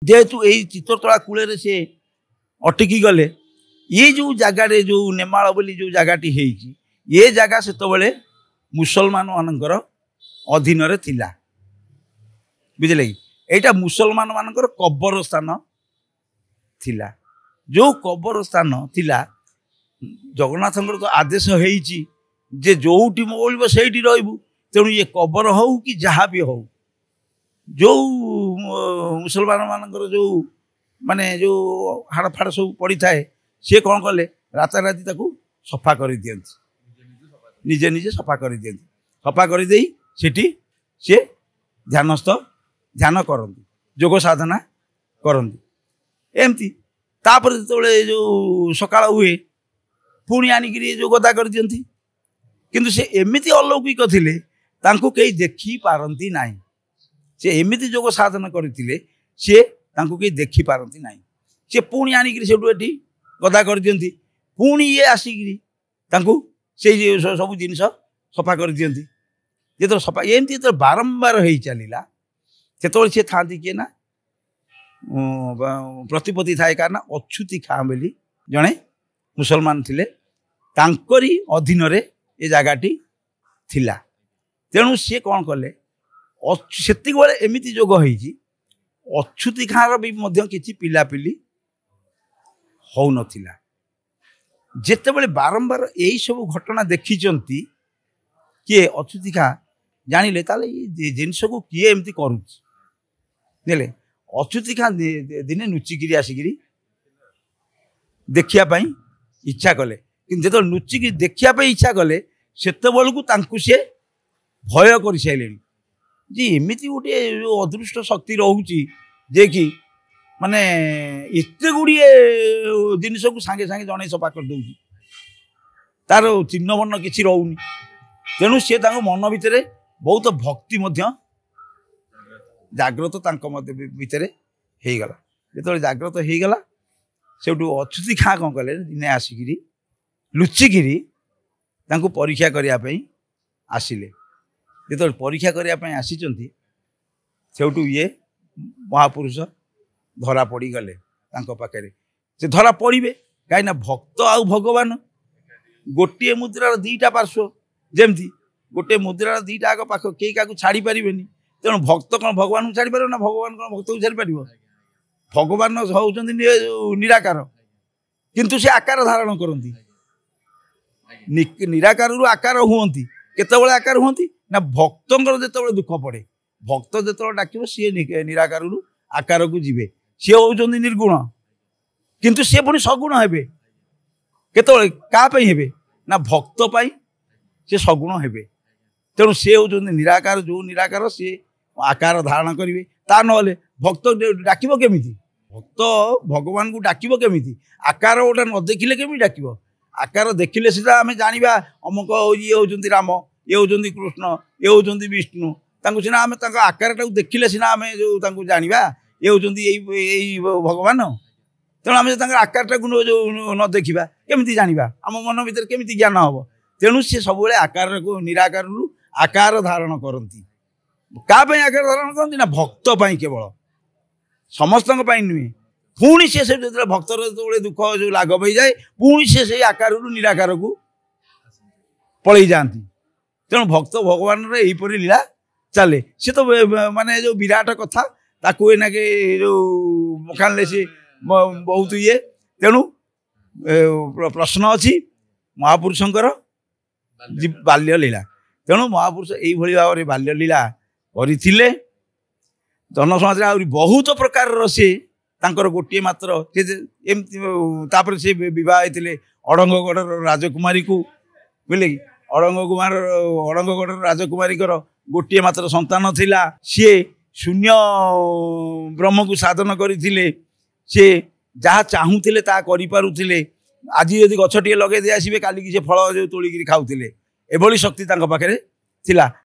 जेहेतु यही चित्रतला कूल से अटकी गले ये जो जगार जो नेमाल बोली जो जगहटी ये जगह से मुसलमान मानकर अधीन थिला बुझे कि यहाँ मुसलमान मानकर कबर स्थान थिला जो कबर स्थान थिला जगन्नाथ तो आदेश होईची जे जोटी मोल से रही तेणु ये कबर हो कि जहाँ भी हो जो मुसलमान मानकर जो माने जो हाड़ फाड़ सब पड़ी थाए सी कौन कले राताराति सफा कर दियंती निजे निजे सफा कर दियंती सफा कर देई सेठी सी ध्यानस्थ ध्यान करती जोग साधना करती एमती तापर जो सकाळ हुए पुणी आनिक जो गदा कर दियंती किंतु से एमिति अलौकिक थिले तांको कई देखी पारंती नाही से एमिति जोग साधना करथिले से तांको कई देखी पारंती नाही से पुणी आनिक सेठू एठी गदा कर दियंती पुणी ये आसिक तांको से सब जिनिस सफा कर दियंती जो सफा एमती जो बारंबार हो चलला से सी था किए ना प्रतिपत्ति थाए कार ना अछूती खाँ बोली जड़े मुसलमान थिले तांकरी अधीन रे ये जगहटी थिला तेणु सी कौन कले सेतिक बेले एमिति जोग होईची अछूती खाँर भी किसी पिलापिली हो नथिला जेते बेले बारंबार यही सब घटना देखिचंती किए अछूती खाँ जानिले ताले ये जिनस को किए एमती करूची नेले अछूती खाँ दिने नुचिकी आसिकी देखिया इच्छा कले कि जो नुचिकी देखिया इच्छा कले सेते बेलू तांकु सी भय कर सारे जी एमती गोटे जो अदृष्ट शक्ति रोचे जे कि माने एते गुड़िए जिनस को सांगे सांगे जड़े सफा कर दे तार चिन्ह वर्ण किसी रोनी तेणु सी मन भितर बहुत भक्ति जाग्रत भितर हो गला जो जाग्रत हो गला से अछूती खाँ कौन कले दिने आसिकी लुचिकी परीक्षा करने आसिले जो परीक्षा करने आसी ये महापुरुष धरा पड़ी गले पाखे से धरा पड़े कहीं भक्त आउ भगवान गोटे मुद्रार दीटा पार्श्व जमती गोटे मुद्रार दीटा आग पाख कई क्या छाड़ी पारे तेणु भक्त कौन भगवान को छाड़ी पार ना भगवान कौन भक्त को छाड़ी पार भगवान होती निराकार किंतु से आकार धारण करती निराकार आकार हुंती केतबेले आकार हुंती ना भक्तंकर जेतबेले दुख पड़े भक्त जो डाक सी निराकार आकार को जीवे सी होती निर्गुण किंतु सी पुणी सगुण हे केतबेले कापाई हे ना भक्त पाई से सगुण हे तेणु सी होती निराकार जो निराकार सी आकार धारण करेंगे ता ना भक्त डाक केमी भक्त भगवान को डाक केमी आकार गोटा न देखिले केमी डाक आकार देखिले सीधा आम जाना अमुक ये होती राम ये होती कृष्ण ये होती विष्णु सीना आम आकार टाक देखिले सीना आम जो जाना ये होती भगवान तेणु आम आकार टाक जो न देखा केमी जाना आम मन भर केमी ज्ञान हम तेणु सी सब आकार को निराकार आकार धारण करती क्या आकार धारण करती ना भक्त केवल समस्त नुहे पुणी से भक्तर जो दुख जो लाघव हो जाए पुणी से आकार निराकार को पलि जाती तेणु भक्त भगवान यहीपरि लीला चले सी तो माने जो विराट कथा ताकू एना के जो मुखान से बहुत ये तेणु प्रश्न अच्छी महापुरुषंकर बाल्य लीला तेणु महापुरुष यही भाव में बाल्य लीला करथिले जनसमाज आ बहुत प्रकार से गोटे मात्र एमती से बह अड़ंगगढ़ राजकुमारी को बुझे कि अड़ंगगढ़ राजकुमारी गोटे मात्र संतान थिला सी शून्य ब्रह्म को साधन करथिले सी जहाँ चाहूले ता करें आज यदि गछटे लगे दे आसबे काली से फल जो तोलिकी खाऊले एभली शक्ति पाखे थिला